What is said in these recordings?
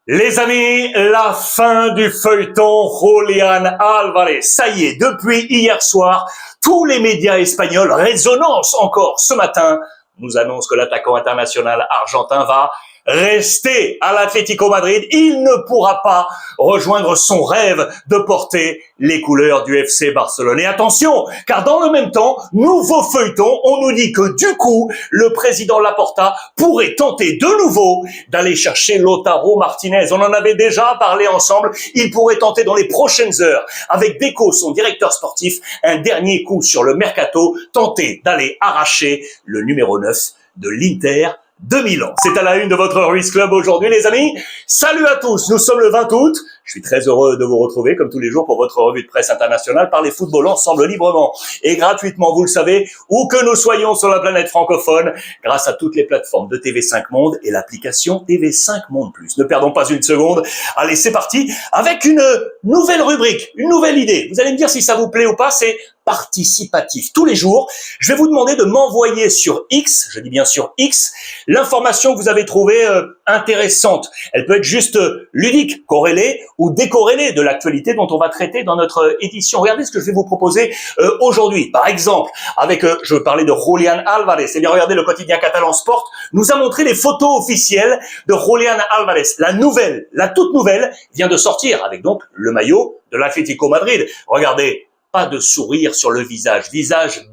Les amis, la fin du feuilleton Julián Álvarez. Ça y est, depuis hier soir, tous les médias espagnols, résonance encore ce matin, nous annoncent que l'attaquant international argentin va rester à l'Atlético Madrid. Il ne pourra pas rejoindre son rêve de porter les couleurs du FC Barcelone. Et attention, car dans le même temps, nouveau feuilleton, on nous dit que du coup, le président Laporta pourrait tenter de nouveau d'aller chercher Lautaro Martinez. On en avait déjà parlé ensemble. Il pourrait tenter dans les prochaines heures, avec Deco, son directeur sportif, un dernier coup sur le mercato, tenter d'aller arracher le numéro 9 de l'Inter de Milan. C'est à la une de votre Ruiz Club aujourd'hui, les amis. Salut à tous, nous sommes le 20 août. Je suis très heureux de vous retrouver, comme tous les jours, pour votre revue de presse internationale. Parler football ensemble librement et gratuitement, vous le savez, où que nous soyons sur la planète francophone, grâce à toutes les plateformes de TV5 Monde et l'application TV5 Monde Plus. Ne perdons pas une seconde. Allez, c'est parti avec une nouvelle rubrique, une nouvelle idée. Vous allez me dire si ça vous plaît ou pas, c'est participatif. Tous les jours, je vais vous demander de m'envoyer sur X, je dis bien sur X, l'information que vous avez trouvée intéressante. Elle peut être juste ludique, corrélée ou décorrélée de l'actualité dont on va traiter dans notre édition. Regardez ce que je vais vous proposer aujourd'hui. Par exemple, avec, je veux parler de Julián Álvarez. Eh bien, regardez, le quotidien catalan Sport nous a montré les photos officielles de Julián Álvarez. La nouvelle, la toute nouvelle, vient de sortir avec donc le maillot de l'Atlético Madrid. Regardez. Pas de sourire sur le visage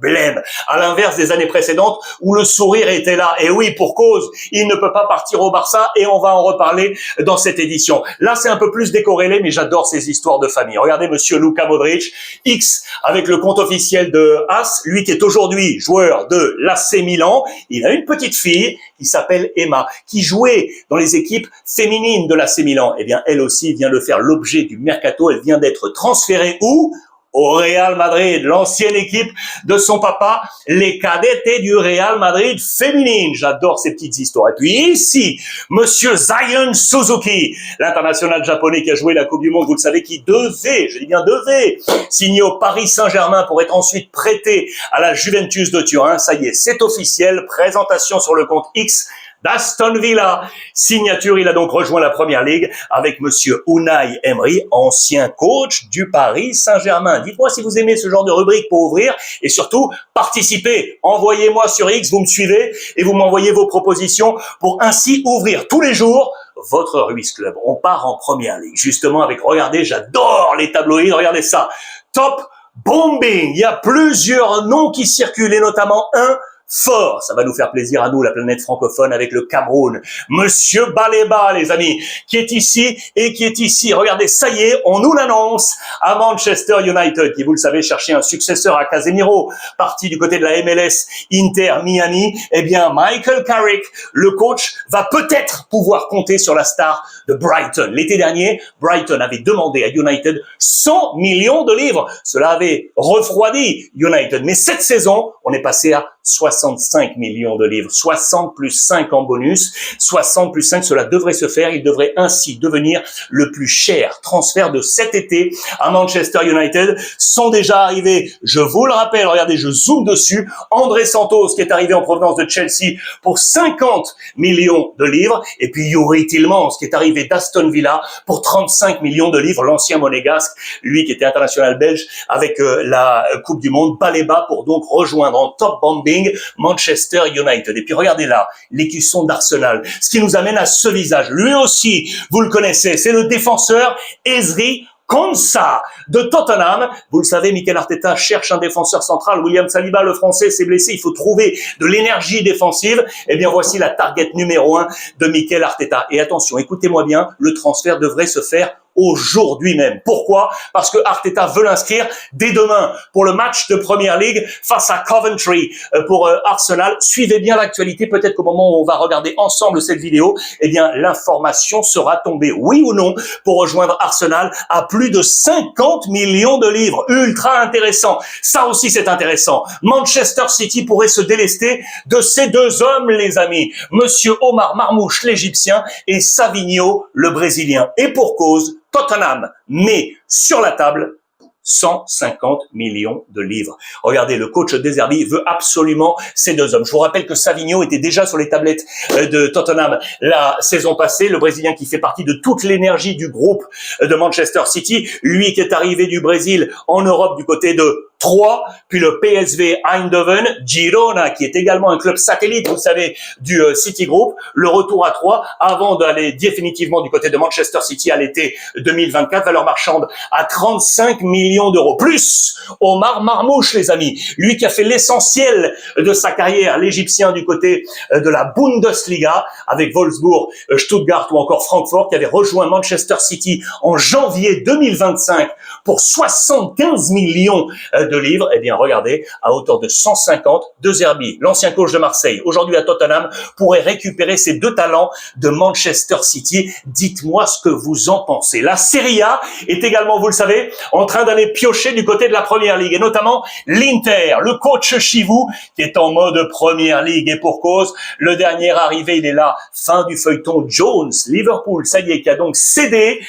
blême, à l'inverse des années précédentes où le sourire était là. Et oui, pour cause, il ne peut pas partir au Barça et on va en reparler dans cette édition. Là, c'est un peu plus décorrélé, mais j'adore ces histoires de famille. Regardez monsieur Luka Modric, X, avec le compte officiel de AS, lui qui est aujourd'hui joueur de l'AC Milan. Il a une petite fille qui s'appelle Emma, qui jouait dans les équipes féminines de l'AC Milan. Eh bien, elle aussi vient de faire l'objet du mercato. Elle vient d'être transférée où ? Au Real Madrid, l'ancienne équipe de son papa, les cadettes du Real Madrid féminine. J'adore ces petites histoires. Et puis ici, monsieur Zion Suzuki, l'international japonais qui a joué la Coupe du Monde, vous le savez, qui devait, je dis bien devait, signer au Paris Saint-Germain pour être ensuite prêté à la Juventus de Turin. Ça y est, c'est officiel. Présentation sur le compte X d'Aston Villa. Signature, il a donc rejoint la Première Ligue avec monsieur Unai Emery, ancien coach du Paris Saint-Germain. Dites-moi si vous aimez ce genre de rubrique pour ouvrir et surtout participez. Envoyez-moi sur X, vous me suivez et vous m'envoyez vos propositions pour ainsi ouvrir tous les jours votre Ruiz Club. On part en Première Ligue justement avec, regardez, j'adore les tabloïds, regardez ça. Top Bombing. Il y a plusieurs noms qui circulent et notamment un fort, ça va nous faire plaisir à nous, la planète francophone, avec le Cameroun. Monsieur Baleba, les amis, qui est ici et qui est ici. Regardez, ça y est, on nous l'annonce à Manchester United, qui, vous le savez, cherchait un successeur à Casemiro, parti du côté de la MLS Inter Miami. Eh bien, Michael Carrick, le coach, va peut-être pouvoir compter sur la star de Brighton. L'été dernier, Brighton avait demandé à United 100 millions de livres. Cela avait refroidi United. Mais cette saison, on est passé à 65 millions de livres, 60 plus 5 en bonus, 60 plus 5, cela devrait se faire. Il devrait ainsi devenir le plus cher transfert de cet été à Manchester United. Sont déjà arrivés, je vous le rappelle, regardez, je zoome dessus, André Santos qui est arrivé en provenance de Chelsea pour 50 millions de livres, et puis Youri Tillmans qui est arrivé d'Aston Villa pour 35 millions de livres, l'ancien monégasque, lui qui était international belge avec la Coupe du Monde. Baleba pour donc rejoindre en top bombing Manchester United. Et puis regardez là, l'écusson d'Arsenal. Ce qui nous amène à ce visage. Lui aussi, vous le connaissez, c'est le défenseur Ezri Konsa de Tottenham. Vous le savez, Mikel Arteta cherche un défenseur central. William Saliba, le français, s'est blessé. Il faut trouver de l'énergie défensive. Eh bien, voici la target numéro 1 de Mikel Arteta. Et attention, écoutez-moi bien, le transfert devrait se faire aujourd'hui même. Pourquoi ? Parce que Arteta veut l'inscrire dès demain pour le match de Premier League face à Coventry pour Arsenal. Suivez bien l'actualité, peut-être qu'au moment où on va regarder ensemble cette vidéo, eh bien l'information sera tombée, oui ou non, pour rejoindre Arsenal à plus de 50 millions de livres. Ultra intéressant. Ça aussi c'est intéressant. Manchester City pourrait se délester de ces deux hommes, les amis. Monsieur Omar Marmouche, l'Égyptien, et Savinho, le Brésilien. Et pour cause, Tottenham met sur la table 150 millions de livres. Regardez, le coach De Zerbi veut absolument ces deux hommes. Je vous rappelle que Savigno était déjà sur les tablettes de Tottenham la saison passée, le Brésilien qui fait partie de toute l'énergie du groupe de Manchester City, lui qui est arrivé du Brésil en Europe du côté de Troyes, puis le PSV Eindhoven, Girona, qui est également un club satellite, vous savez, du City Group, le retour à Troyes avant d'aller définitivement du côté de Manchester City à l'été 2024, valeur marchande à 35 millions d'euros. Plus Omar Marmouche, les amis, lui qui a fait l'essentiel de sa carrière, l'Égyptien du côté de la Bundesliga, avec Wolfsburg, Stuttgart ou encore Francfort, qui avait rejoint Manchester City en janvier 2025 pour 75 millions de livres. Eh bien, regardez, à hauteur de 150, De Zerbi, l'ancien coach de Marseille, aujourd'hui à Tottenham, pourrait récupérer ces deux talents de Manchester City. Dites-moi ce que vous en pensez. La Serie A est également, vous le savez, en train d'aller piocher du côté de la Première Ligue, et notamment l'Inter, le coach Chivou, qui est en mode Première Ligue, et pour cause, le dernier arrivé, il est là, fin du feuilleton Jones, Liverpool, ça y est, qui a donc cédé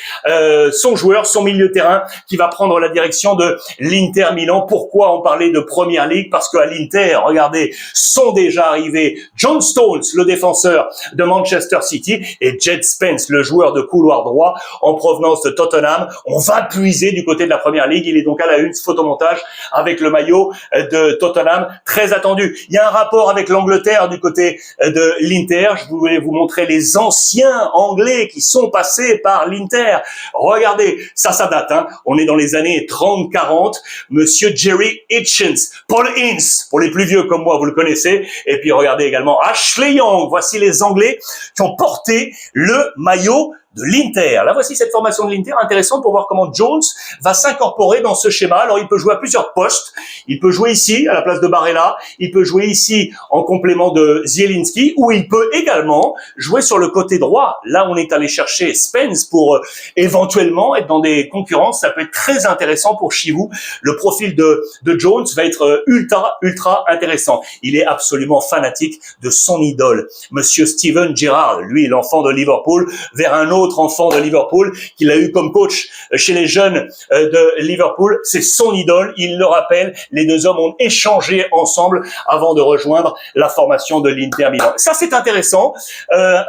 son joueur, son milieu de terrain, qui va prendre la direction de l'Inter Milan. Pourquoi on parlait de Première Ligue? Parce qu'à l'Inter, regardez, sont déjà arrivés John Stones, le défenseur de Manchester City, et Jed Spence, le joueur de couloir droit en provenance de Tottenham. On va puiser du côté de la Première Ligue. Il est donc à la une, ce photomontage avec le maillot de Tottenham, très attendu. Il y a un rapport avec l'Angleterre du côté de l'Inter. Je voulais vous montrer les anciens Anglais qui sont passés par l'Inter. Regardez, ça date, hein. On est dans les années 30-40. Monsieur Jerry Hitchens, Paul Ince, pour les plus vieux comme moi, vous le connaissez. Et puis regardez également Ashley Young. Voici les Anglais qui ont porté le maillot de l'Inter. Là, voici cette formation de l'Inter, intéressante pour voir comment Jones va s'incorporer dans ce schéma. Alors, il peut jouer à plusieurs postes. Il peut jouer ici, à la place de Barella. Il peut jouer ici, en complément de Zielinski. Ou il peut également jouer sur le côté droit. Là, on est allé chercher Spence pour éventuellement être dans des concurrences. Ça peut être très intéressant pour Chivou. Le profil de Jones va être ultra intéressant. Il est absolument fanatique de son idole, Monsieur Steven Gerrard. Lui, l'enfant de Liverpool, vers un autre enfant de Liverpool qu'il a eu comme coach chez les jeunes de Liverpool. C'est son idole, il le rappelle. Les deux hommes ont échangé ensemble avant de rejoindre la formation de l'Inter Milan. Ça, c'est intéressant.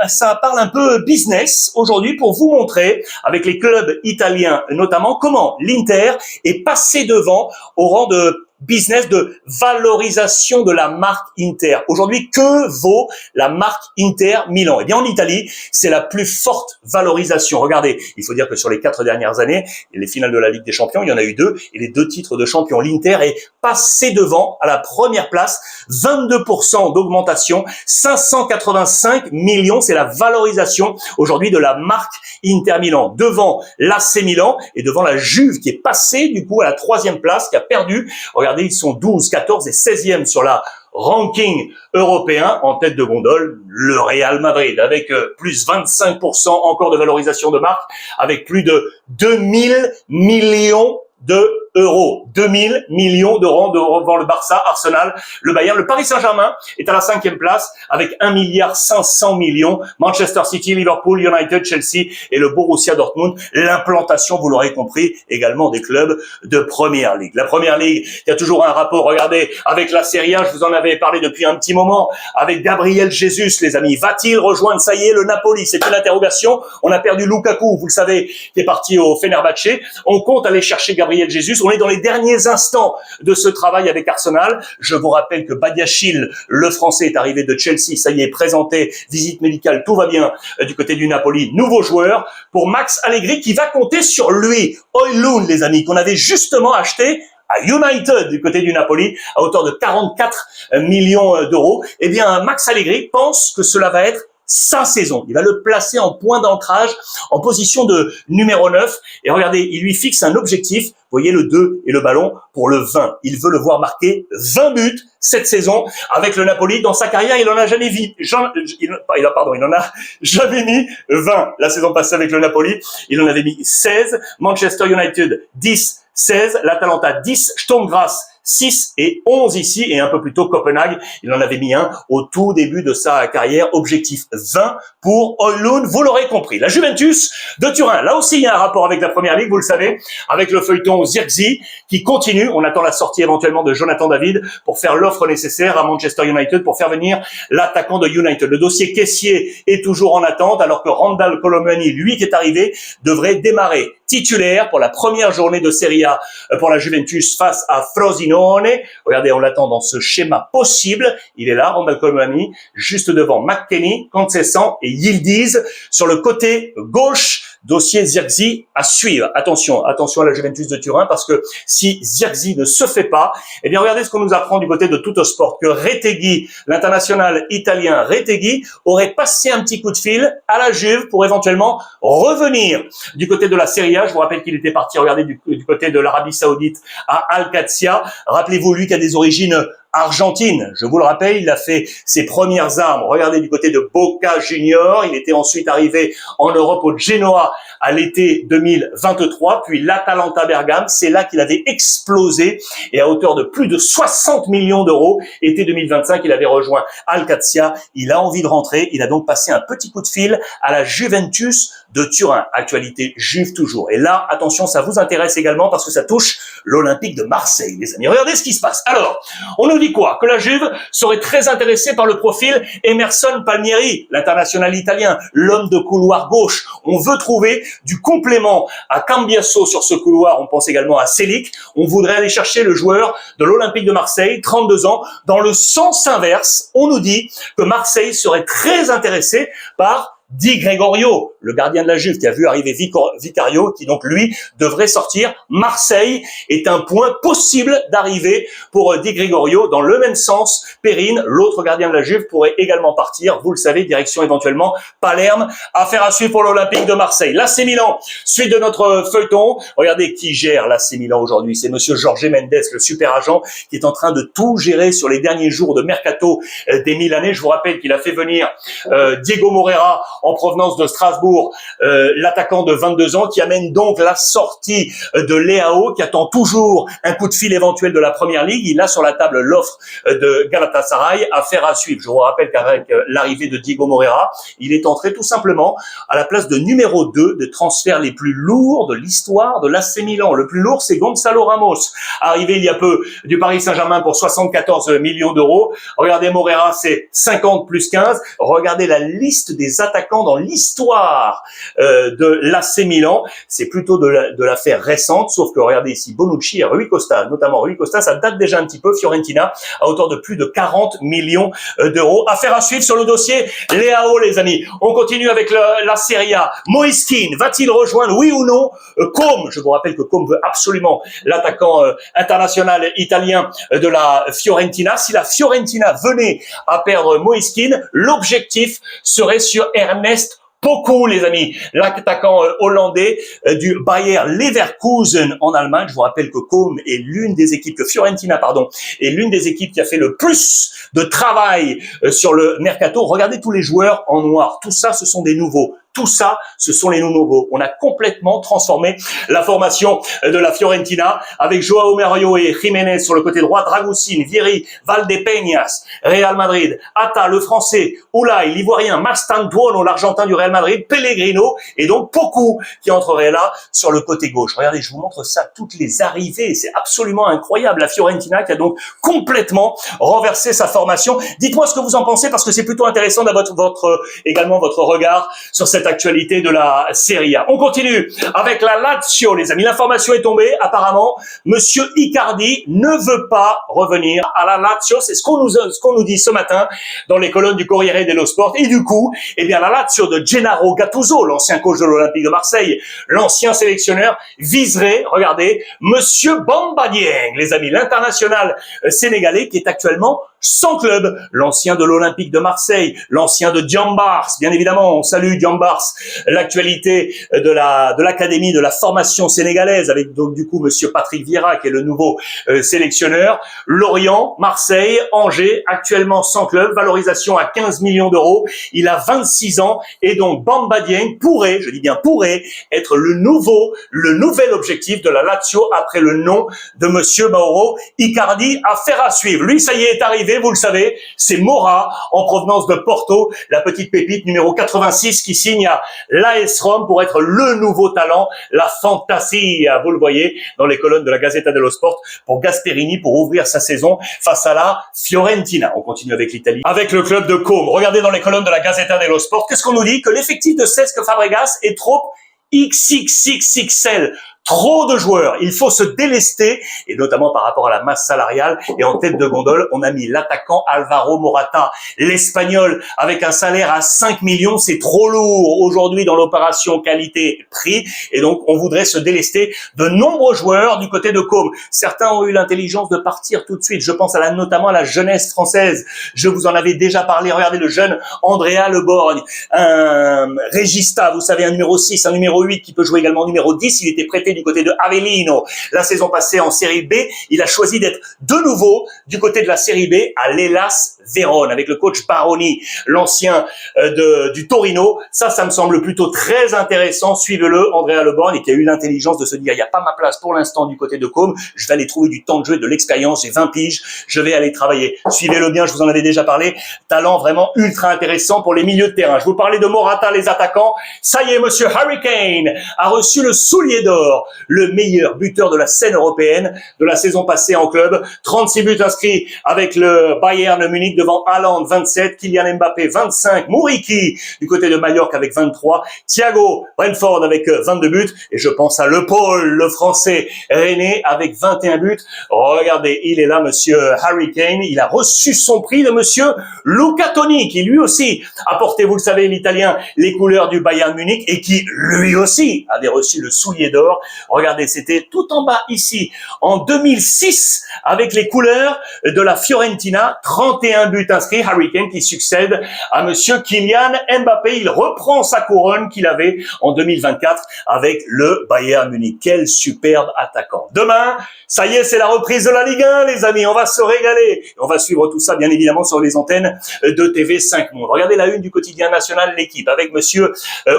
Ça parle un peu business aujourd'hui pour vous montrer, avec les clubs italiens notamment, comment l'Inter est passé devant au rang de business de valorisation de la marque Inter. Aujourd'hui, que vaut la marque Inter Milan? Eh bien, en Italie, c'est la plus forte valorisation. Regardez, il faut dire que sur les 4 dernières années, les finales de la Ligue des Champions, il y en a eu 2, et les 2 titres de champion, l'Inter est passé devant à la première place, 22% d'augmentation, 585 millions, c'est la valorisation aujourd'hui de la marque Inter Milan, devant l'AC Milan et devant la Juve qui est passée du coup à la 3e place, qui a perdu. Regardez, ils sont 12, 14 et 16e sur la ranking européen. En tête de gondole, le Real Madrid, avec plus 25% encore de valorisation de marque, avec plus de 2000 millions d'euros. 2000 millions d'euros devant le Barça, Arsenal, le Bayern. Le Paris Saint-Germain est à la 5e place avec 1,5 milliard. Manchester City, Liverpool, United, Chelsea et le Borussia Dortmund. L'implantation, vous l'aurez compris, également des clubs de Première Ligue. La Première Ligue, il y a toujours un rapport, regardez, avec la Serie A. Je vous en avais parlé depuis un petit moment, avec Gabriel Jesus, les amis. Va-t-il rejoindre, ça y est, le Napoli? C'est une interrogation. On a perdu Lukaku, vous le savez, qui est parti au Fenerbahçe. On compte aller chercher Gabriel Jesus. On est dans les derniers instants de ce travail avec Arsenal. Je vous rappelle que Badiachil, le Français, est arrivé de Chelsea. Ça y est, présenté, visite médicale, tout va bien du côté du Napoli. Nouveau joueur pour Max Allegri qui va compter sur lui. Højlund, les amis, qu'on avait justement acheté à United du côté du Napoli à hauteur de 44 millions d'euros. Eh bien, Max Allegri pense que cela va être sa saison. Il va le placer en point d'ancrage, en position de numéro 9. Et regardez, il lui fixe un objectif. Vous voyez le 2 et le ballon pour le 20. Il veut le voir marquer 20 buts cette saison avec le Napoli. Dans sa carrière, il en a jamais mis, il en a jamais mis 20. La saison passée avec le Napoli, il en avait mis 16. Manchester United, 10. 16, l'Atalanta 10, Sturm Graz 6 et 11 ici, et un peu plus tôt Copenhague, il en avait mis un au tout début de sa carrière, objectif 20 pour Højlund, vous l'aurez compris. La Juventus de Turin, là aussi il y a un rapport avec la Première Ligue, vous le savez, avec le feuilleton Zirkzee qui continue, on attend la sortie éventuellement de Jonathan David pour faire l'offre nécessaire à Manchester United pour faire venir l'attaquant de United. Le dossier caissier est toujours en attente, alors que Randal Colomani, lui qui est arrivé, devrait démarrer titulaire pour la première journée de Serie A pour la Juventus face à Frosinone. Regardez, on l'attend dans ce schéma possible. Il est là, Randal Colomani, juste devant McKennie, Conceição et Yildiz. Sur le côté gauche, dossier Zirkzee à suivre. Attention à la Juventus de Turin, parce que si Zirkzee ne se fait pas, eh bien regardez ce qu'on nous apprend du côté de Tuttosport, que Retegui, l'international italien Retegui, aurait passé un petit coup de fil à la Juve pour éventuellement revenir du côté de la Serie A. Je vous rappelle qu'il était parti, regardez, du côté de l'Arabie Saoudite à Al-Qadsia. Rappelez-vous, lui qui a des origines argentine. Je vous le rappelle, il a fait ses premières armes. Regardez du côté de Boca Junior. Il était ensuite arrivé en Europe au Genoa à l'été 2023, puis l'Atalanta Bergame. C'est là qu'il avait explosé et à hauteur de plus de 60 millions d'euros. Été 2025, il avait rejoint Al-Qadsia. Il a envie de rentrer. Il a donc passé un petit coup de fil à la Juventus de Turin. Actualité Juve toujours. Et là, attention, ça vous intéresse également parce que ça touche l'Olympique de Marseille, les amis. Regardez ce qui se passe. Alors, on nous dit quoi? Que la Juve serait très intéressée par le profil Emerson Palmieri, l'international italien, l'homme de couloir gauche. On veut trouver du complément à Cambiasso sur ce couloir. On pense également à Selic. On voudrait aller chercher le joueur de l'Olympique de Marseille, 32 ans. Dans le sens inverse, on nous dit que Marseille serait très intéressé par Di Gregorio, le gardien de la Juve qui a vu arriver Vicario, qui donc lui devrait sortir. Marseille est un point possible d'arrivée pour Di Gregorio. Dans le même sens, Perrine, l'autre gardien de la Juve, pourrait également partir. Vous le savez, direction éventuellement Palerme. Affaire à suivre pour l'Olympique de Marseille. L'AC Milan, suite de notre feuilleton. Regardez qui gère l'AC Milan aujourd'hui. C'est monsieur Jorge Mendes, le super agent, qui est en train de tout gérer sur les derniers jours de mercato des Milanais. Je vous rappelle qu'il a fait venir Diego Moreira en provenance de Strasbourg, l'attaquant de 22 ans qui amène donc la sortie de Leao, qui attend toujours un coup de fil éventuel de la Première Ligue. Il a sur la table l'offre de Galatasaray, affaire à suivre. Je vous rappelle qu'avec l'arrivée de Diego Moreira, il est entré tout simplement à la place de numéro 2 des transferts les plus lourds de l'histoire de l'AC Milan. Le plus lourd, c'est Gonzalo Ramos, arrivé il y a peu du Paris Saint-Germain pour 74 millions d'euros. Regardez Moreira, c'est 50 plus 15. Regardez la liste des attaquants dans l'histoire de l'AC Milan. C'est plutôt de l'affaire récente, sauf que regardez ici Bonucci et Rui Costa, notamment Rui Costa, ça date déjà un petit peu. Fiorentina à hauteur de plus de 40 millions d'euros. Affaire à suivre sur le dossier Leao, les amis. On continue avec la Serie A. Moïse Kean va-t-il rejoindre, oui ou non, Comme? Je vous rappelle que Comme veut absolument l'attaquant international italien de la Fiorentina. Si la Fiorentina venait à perdre Moïse Kean, l'objectif serait sur Ernest Poku, les amis, l'attaquant hollandais du Bayer Leverkusen en Allemagne. Je vous rappelle que Comme est l'une des équipes, que Fiorentina, pardon, est l'une des équipes qui a fait le plus de travail sur le mercato. Regardez tous les joueurs en noir. Tout ça, ce sont des nouveaux. Tout ça, ce sont les nouveaux. On a complètement transformé la formation de la Fiorentina avec Joao Mario et Jiménez sur le côté droit, Dragusin, Vieri, Valdepeñas, Real Madrid, Atta, le français, Oulay, l'ivoirien, Mastantuono, l'argentin du Real Madrid, Pellegrino et donc Poku qui entrerait là sur le côté gauche. Regardez, je vous montre ça, toutes les arrivées, c'est absolument incroyable. La Fiorentina qui a donc complètement renversé sa formation. Dites-moi ce que vous en pensez parce que c'est plutôt intéressant d'avoir également votre regard sur cette actualité de la Serie A. On continue avec la Lazio, les amis. L'information est tombée. Apparemment, monsieur Icardi ne veut pas revenir à la Lazio. C'est ce qu'on nous dit ce matin dans les colonnes du Corriere dello Sport. Et du coup, eh bien, la Lazio de Gennaro Gattuso, l'ancien coach de l'Olympique de Marseille, l'ancien sélectionneur, viserait, regardez, monsieur Bamba Dieng, les amis, l'international sénégalais qui est actuellement sans club, l'ancien de l'Olympique de Marseille, l'ancien de Diambars, bien évidemment, on salue Diambars mars, l'actualité de l'académie de la formation sénégalaise avec donc du coup monsieur Patrick Vieira qui est le nouveau sélectionneur. Lorient, Marseille, Angers, actuellement sans club, valorisation à 15 millions d'euros. Il a 26 ans et donc Bamba Dieng pourrait, je dis bien pourrait, être le nouvel objectif de la Lazio après le nom de monsieur Mauro Icardi. Affaire à suivre. Lui, ça y est arrivé, vous le savez, c'est Mora en provenance de Porto, la petite pépite numéro 86 qui signe à l'AS Rome pour être le nouveau talent, la fantasia, vous le voyez dans les colonnes de la Gazzetta dello Sport pour Gasperini pour ouvrir sa saison face à la Fiorentina. On continue avec l'Italie, avec le club de Côme. Regardez dans les colonnes de la Gazzetta dello Sport, qu'est-ce qu'on nous dit? Que l'effectif de Cesc Fabregas est trop XXXXL. Trop de joueurs, il faut se délester, et notamment par rapport à la masse salariale. Et en tête de gondole, on a mis l'attaquant Alvaro Morata, l'Espagnol, avec un salaire à 5 millions, c'est trop lourd aujourd'hui dans l'opération qualité-prix, et donc on voudrait se délester de nombreux joueurs du côté de Côme. Certains ont eu l'intelligence de partir tout de suite, je pense notamment à la jeunesse française, je vous en avais déjà parlé, regardez le jeune Andrea Le Borgne, un Regista, vous savez, un numéro 6, un numéro 8 qui peut jouer également numéro 10, il était prêté du côté de Avellino. La saison passée en Série B, il a choisi d'être de nouveau du côté de la Série B à l'Hellas Vérone avec le coach Baroni, l'ancien du Torino. Ça me semble plutôt très intéressant. Suivez-le, Andrea Le Borgne, et qui a eu l'intelligence de se dire il n'y a pas ma place pour l'instant du côté de Côme. Je vais aller trouver du temps de jeu, de l'expérience. J'ai 20 piges. Je vais aller travailler. Suivez-le bien. Je vous en avais déjà parlé. Talent vraiment ultra intéressant pour les milieux de terrain. Je vous parlais de Morata, les attaquants. Ça y est, monsieur Harry Kane a reçu le soulier d'or, le meilleur buteur de la scène européenne de la saison passée en club. 36 buts inscrits avec le Bayern Munich devant Haaland 27, Kylian Mbappé 25, Muriqi du côté de Mallorca avec 23, Thiago Brentford avec 22 buts, et je pense à Le Paul, le français René avec 21 buts. Regardez, il est là, monsieur Harry Kane. Il a reçu son prix de monsieur Luca Toni, qui lui aussi a porté, vous le savez, l'italien, les couleurs du Bayern Munich, et qui lui aussi avait reçu le soulier d'or. Regardez, c'était tout en bas ici, en 2006, avec les couleurs de la Fiorentina, 31 buts inscrits. Harry Kane qui succède à monsieur Kylian Mbappé. Il reprend sa couronne qu'il avait en 2024 avec le Bayern Munich. Quel superbe attaquant. Demain, ça y est, c'est la reprise de la Ligue 1, les amis. On va se régaler. On va suivre tout ça, bien évidemment, sur les antennes de TV5 Monde. Regardez la une du quotidien national, l'équipe, avec monsieur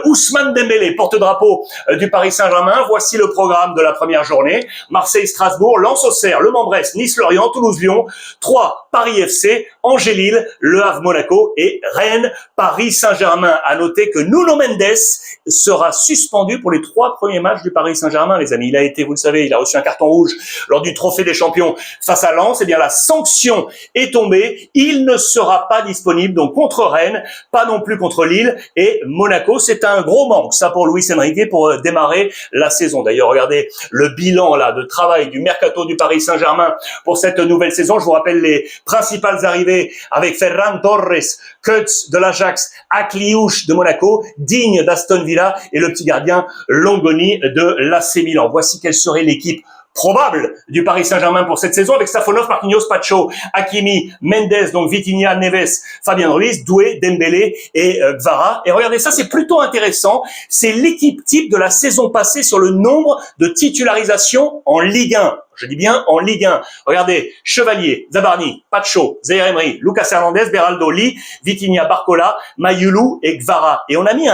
Ousmane Dembélé, porte-drapeau du Paris Saint-Germain. Voici le programme de la première journée. Marseille-Strasbourg, Lens-Auxerre, Le Mans-Brest, Nice-Lorient, Toulouse-Lyon, 3 Paris-FC, Angers-Lille, Le Havre-Monaco et Rennes-Paris Saint-Germain. À noter que Nuno Mendes sera suspendu pour les 3 premiers matchs du Paris Saint-Germain, les amis. Il a été, vous le savez, il a reçu un carton rouge lors du Trophée des Champions face à Lens. Eh bien, la sanction est tombée. Il ne sera pas disponible donc contre Rennes, pas non plus contre Lille et Monaco. C'est un gros manque, ça, pour Luis Enrique pour démarrer la saison. D'ailleurs, regardez le bilan là de travail du mercato du Paris Saint-Germain pour cette nouvelle saison. Je vous rappelle les principales arrivées avec Ferran Torres, Kutz de l'Ajax, Akliouche de Monaco, Digne d'Aston Villa et le petit gardien Longoni de l'AC Milan. Voici quelle serait l'équipe probable du Paris Saint-Germain pour cette saison avec Safonov, Marquinhos, Pacho, Hakimi, Mendes, donc Vitinha, Neves, Fabien Ruiz, Doué, Dembélé et Gvara. Et regardez, ça c'est plutôt intéressant. C'est l'équipe type de la saison passée sur le nombre de titularisations en Ligue 1. Je dis bien en Ligue 1. Regardez, Chevalier, Zabarni, Pacho, Zaire Emery, Lucas Hernandez, Beraldo, Lee, Vitinha, Barcola, Mayulu et Gvara. Et on a mis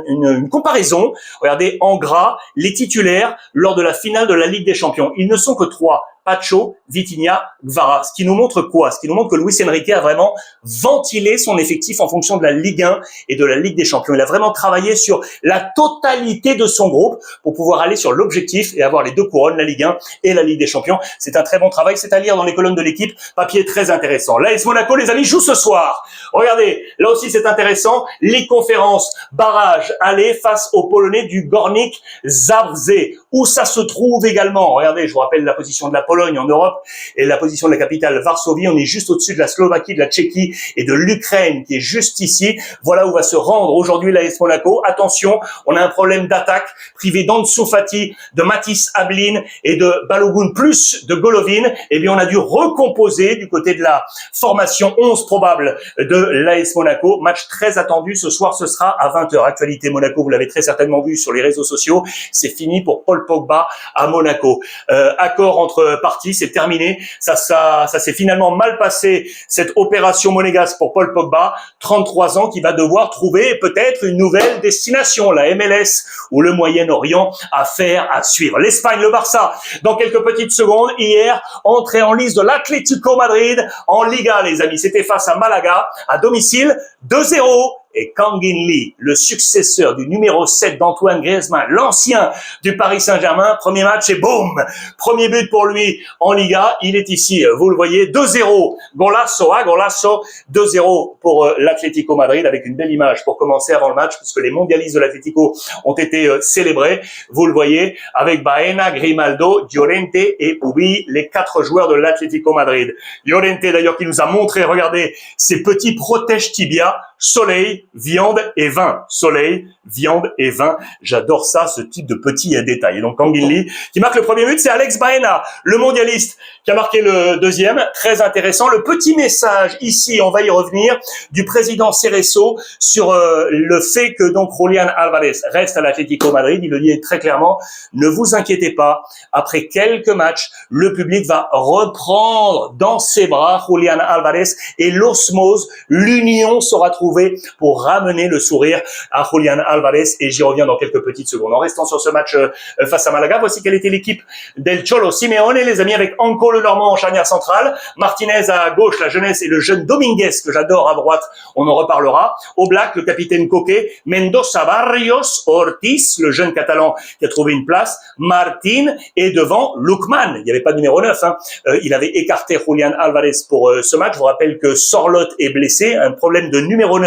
une comparaison. Regardez, en gras, les titulaires lors de la finale de la Ligue des Champions. Ils ne sont que 3. Pacho, Vitinha, Gvara. Ce qui nous montre quoi? Ce qui nous montre que Luis Enrique a vraiment ventilé son effectif en fonction de la Ligue 1 et de la Ligue des Champions. Il a vraiment travaillé sur la totalité de son groupe pour pouvoir aller sur l'objectif et avoir les 2 couronnes, la Ligue 1 et la Ligue des Champions. C'est un très bon travail, c'est à lire dans les colonnes de l'équipe. Papier très intéressant. L'AS Monaco, les amis, joue ce soir. Regardez, là aussi c'est intéressant. Les conférences, barrage, aller face aux Polonais du Górnik Zabrze. Où ça se trouve également? Regardez, je vous rappelle la position de la Pologne en Europe et la position de la capitale Varsovie. On est juste au-dessus de la Slovaquie, de la Tchéquie et de l'Ukraine qui est juste ici. Voilà où va se rendre aujourd'hui l'AS Monaco. Attention, on a un problème d'attaque privé d'Ansu Fati, de Matisse Ablin et de Balogun plus de Golovin. Eh bien, on a dû recomposer du côté de la formation 11 probable de l'AS Monaco. Match très attendu ce soir, ce sera à 20h. Actualité Monaco, vous l'avez très certainement vu sur les réseaux sociaux. C'est fini pour Paul Pogba à Monaco. Accord entre parties, c'est terminé. Ça s'est finalement mal passé, cette opération monégasque pour Paul Pogba, 33 ans, qui va devoir trouver peut-être une nouvelle destination, la MLS ou le Moyen-Orient. Affaire à suivre. L'Espagne, le Barça, dans quelques petites secondes. Hier, entrée en lice de l'Atlético Madrid en Liga, les amis. C'était face à Malaga, à domicile, 2-0. Et Kang In Lee, le successeur du numéro 7 d'Antoine Griezmann, l'ancien du Paris Saint-Germain, premier match et boum, premier but pour lui en Liga. Il est ici, vous le voyez, 2-0. Golazo, 2-0 pour l'Atlético Madrid, avec une belle image pour commencer avant le match, puisque les mondialistes de l'Atlético ont été célébrés. Vous le voyez, avec Baena, Grimaldo, Llorente et Ubi, les 4 joueurs de l'Atlético Madrid. Llorente d'ailleurs qui nous a montré, regardez, ces petits protège tibia. Soleil, viande et vin. Soleil, viande et vin. J'adore ça, ce type de petits détails. Et donc, Kang In Lee, qui marque le premier but, c'est Alex Baena, le mondialiste, qui a marqué le deuxième. Très intéressant. Le petit message ici, on va y revenir, du président Cerezo sur le fait que donc Julián Álvarez reste à l'Atlético Madrid. Il le dit très clairement, ne vous inquiétez pas. Après quelques matchs, le public va reprendre dans ses bras Julián Álvarez et l'osmose, l'union sera trouvée pour ramener le sourire à Julián Álvarez, et j'y reviens dans quelques petites secondes. En restant sur ce match face à Malaga, voici quelle était l'équipe del Cholo Simeone, les amis, avec Anko le Normand en charnière centrale, Martinez à gauche, la jeunesse, et le jeune Dominguez que j'adore à droite, on en reparlera. Au Black, le capitaine Coquet, Mendoza, Barrios, Ortiz, le jeune catalan qui a trouvé une place, Martin, et devant Lookman. Il n'y avait pas de numéro 9, il avait écarté Julián Álvarez pour ce match. Je vous rappelle que Sorloth est blessé, un problème de numéro 9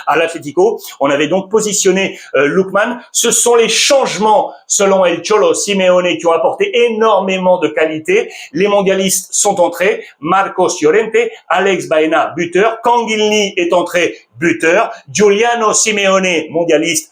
à l'Atlético. On avait donc positionné Lookman. Ce sont les changements, selon El Cholo Simeone, qui ont apporté énormément de qualité. Les mondialistes sont entrés. Marcos Llorente, Alex Baena, buteur. Kang In Lee est entré, buteur. Giuliano Simeone, mondialiste,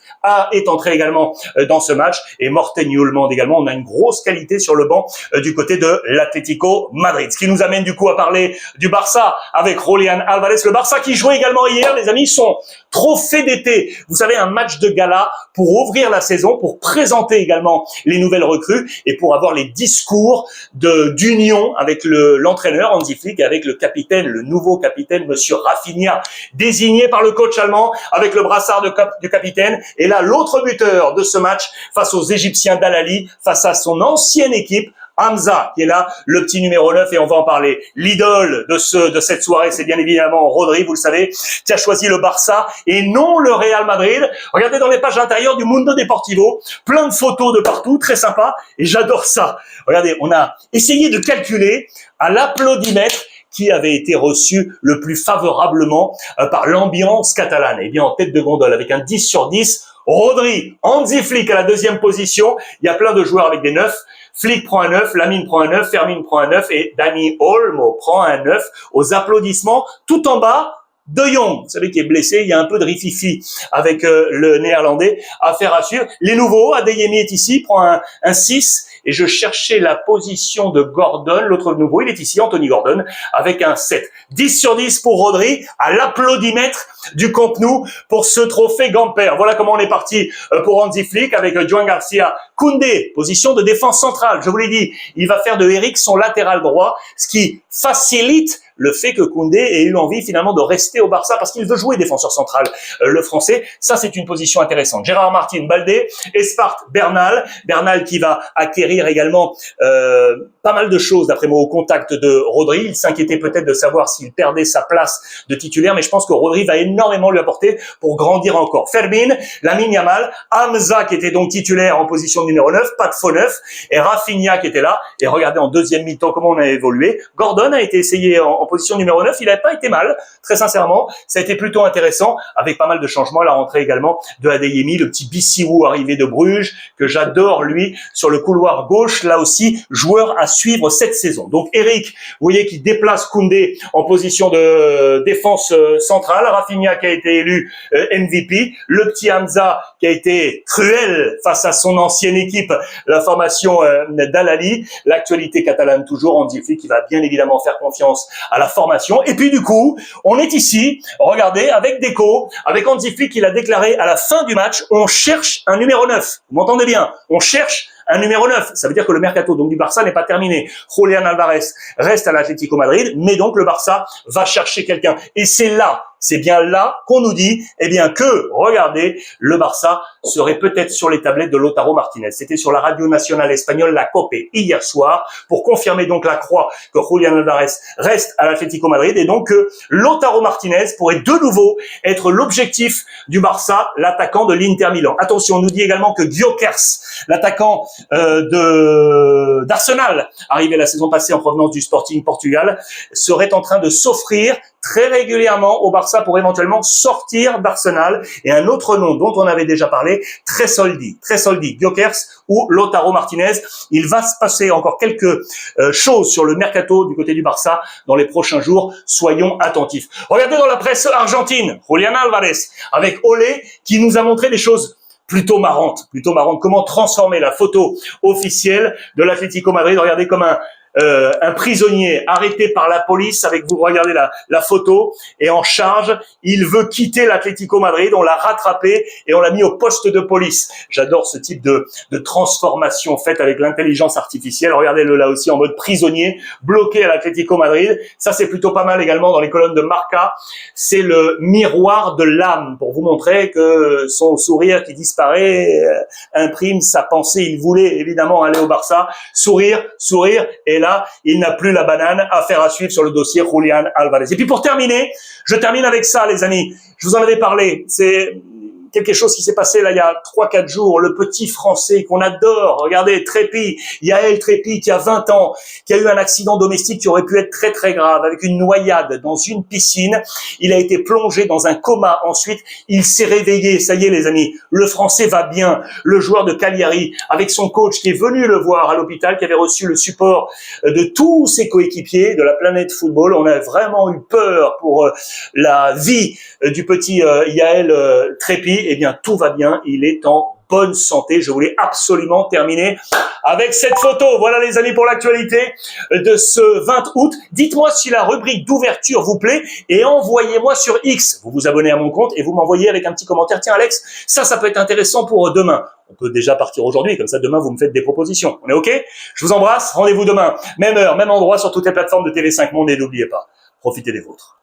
est entré également dans ce match, et Morten Hjulmand également. On a une grosse qualité sur le banc du côté de l'Atlético Madrid. Ce qui nous amène du coup à parler du Barça avec Julián Álvarez. Le Barça qui jouait également hier, les amis, son trophée d'été. Vous savez, un match de gala pour ouvrir la saison, pour présenter également les nouvelles recrues et pour avoir les discours d'union avec l'entraîneur Hansi Flick et avec le capitaine, le nouveau capitaine, monsieur Rafinha, désigné par le coach allemand avec le brassard du capitaine. Et là, l'autre buteur de ce match face aux Égyptiens d'Al-Ahly, face à son ancienne équipe, Hamza, qui est là, le petit numéro 9, et on va en parler. L'idole de cette soirée, c'est bien évidemment Rodri, vous le savez, qui a choisi le Barça et non le Real Madrid. Regardez dans les pages intérieures du Mundo Deportivo, plein de photos de partout, très sympa, et j'adore ça. Regardez, on a essayé de calculer à l'applaudimètre qui avait été reçu le plus favorablement par l'ambiance catalane. Eh bien, en tête de gondole, avec un 10 sur 10, Rodri, Hansi Flick à la deuxième position. Il y a plein de joueurs avec des 9. Flick prend un 9, Lamine prend un 9, Fermin prend un 9 et Dani Olmo prend un 9 aux applaudissements. Tout en bas, De Jong, vous savez, qui est blessé, il y a un peu de rififi avec le néerlandais. Affaire à suivre. Les nouveaux, Adeyemi est ici, prend un 6. Et je cherchais la position de Gordon, l'autre nouveau, il est ici, Anthony Gordon, avec un 7. 10 sur 10 pour Rodri, à l'applaudimètre du Camp Nou pour ce trophée Gamper. Voilà comment on est parti pour Hansi Flick avec Joan Garcia. Koundé, position de défense centrale. Je vous l'ai dit, il va faire de Eric son latéral droit, ce qui facilite le fait que Koundé ait eu envie finalement de rester au Barça parce qu'il veut jouer défenseur central, le français. Ça, c'est une position intéressante. Gérard Martin, Baldé, Espart, Bernal qui va acquérir également pas mal de choses d'après moi au contact de Rodri. Il s'inquiétait peut-être de savoir s'il perdait sa place de titulaire, mais je pense que Rodri va énormément lui apporter pour grandir encore. Fermin, Lamine Yamal, Hamza qui était donc titulaire en position de numéro 9, pas de faux 9, et Rafinha qui était là. Et regardez en deuxième mi-temps comment on a évolué. Gordon a été essayé en position numéro 9. Il n'avait pas été mal, très sincèrement. Ça a été plutôt intéressant, avec pas mal de changements. La rentrée également de Adeyemi, le petit Bissou arrivé de Bruges, que j'adore, lui, sur le couloir gauche. Là aussi, joueur à suivre cette saison. Donc Eric, vous voyez qu'il déplace Koundé en position de défense centrale. Rafinha qui a été élu MVP. Le petit Hamza qui a été cruel face à son ancienne équipe, la formation d'Al-Ahly. L'actualité catalane toujours, Hansi Flick qui va bien évidemment faire confiance à la formation. Et puis du coup, on est ici, regardez, avec Deco, avec Hansi Flick, il a déclaré à la fin du match, on cherche un numéro 9. Vous m'entendez bien? On cherche un numéro 9. Ça veut dire que le mercato donc du Barça n'est pas terminé. Julián Álvarez reste à l'Atlético Madrid, mais donc le Barça va chercher quelqu'un. Et c'est bien là qu'on nous dit, eh bien que, regardez, le Barça serait peut-être sur les tablettes de Lautaro Martinez. C'était sur la radio nationale espagnole, la COPE, hier soir, pour confirmer donc la croix que Julián Álvarez reste à l'Atlético Madrid et donc que Lautaro Martinez pourrait de nouveau être l'objectif du Barça, l'attaquant de l'Inter Milan. Attention, on nous dit également que Gyökeres, l'attaquant d'Arsenal, arrivé la saison passée en provenance du Sporting Portugal, serait en train de s'offrir très régulièrement au Barça pour éventuellement sortir d'Arsenal. Et un autre nom dont on avait déjà parlé, Tresoldi, Gyökeres ou Lautaro Martinez. Il va se passer encore quelques choses sur le mercato du côté du Barça dans les prochains jours. Soyons attentifs. Regardez dans la presse argentine, Julián Álvarez avec Olé qui nous a montré des choses plutôt marrantes. Comment transformer la photo officielle de l'Atlético Madrid. Regardez comme un prisonnier arrêté par la police avec, vous regardez la photo, et en charge, il veut quitter l'Atlético Madrid, on l'a rattrapé et on l'a mis au poste de police. J'adore ce type de transformation faite avec l'intelligence artificielle. Regardez-le là aussi en mode prisonnier, bloqué à l'Atlético Madrid. Ça c'est plutôt pas mal également dans les colonnes de Marca. C'est le miroir de l'âme pour vous montrer que son sourire qui disparaît imprime sa pensée. Il voulait évidemment aller au Barça, sourire, et là, il n'a plus la banane. Affaire à suivre sur le dossier Julián Álvarez. Et puis pour terminer, je termine avec ça, les amis. Je vous en avais parlé. C'est quelque chose qui s'est passé là il y a 3-4 jours. Le petit Français qu'on adore. Regardez, Trépy, Yael Trépy qui a 20 ans, qui a eu un accident domestique qui aurait pu être très très grave avec une noyade dans une piscine. Il a été plongé dans un coma. Ensuite, il s'est réveillé. Ça y est, les amis. Le Français va bien. Le joueur de Cagliari avec son coach qui est venu le voir à l'hôpital, qui avait reçu le support de tous ses coéquipiers de la planète football. On a vraiment eu peur pour la vie du petit Yael Trépy. Eh bien, tout va bien. Il est en bonne santé. Je voulais absolument terminer avec cette photo. Voilà, les amis, pour l'actualité de ce 20 août. Dites-moi si la rubrique d'ouverture vous plaît et envoyez-moi sur X. Vous vous abonnez à mon compte et vous m'envoyez avec un petit commentaire. Tiens, Alex, ça peut être intéressant pour demain. On peut déjà partir aujourd'hui. Comme ça, demain, vous me faites des propositions. On est OK? Je vous embrasse. Rendez-vous demain. Même heure, même endroit sur toutes les plateformes de TV5 Monde et n'oubliez pas, profitez des vôtres.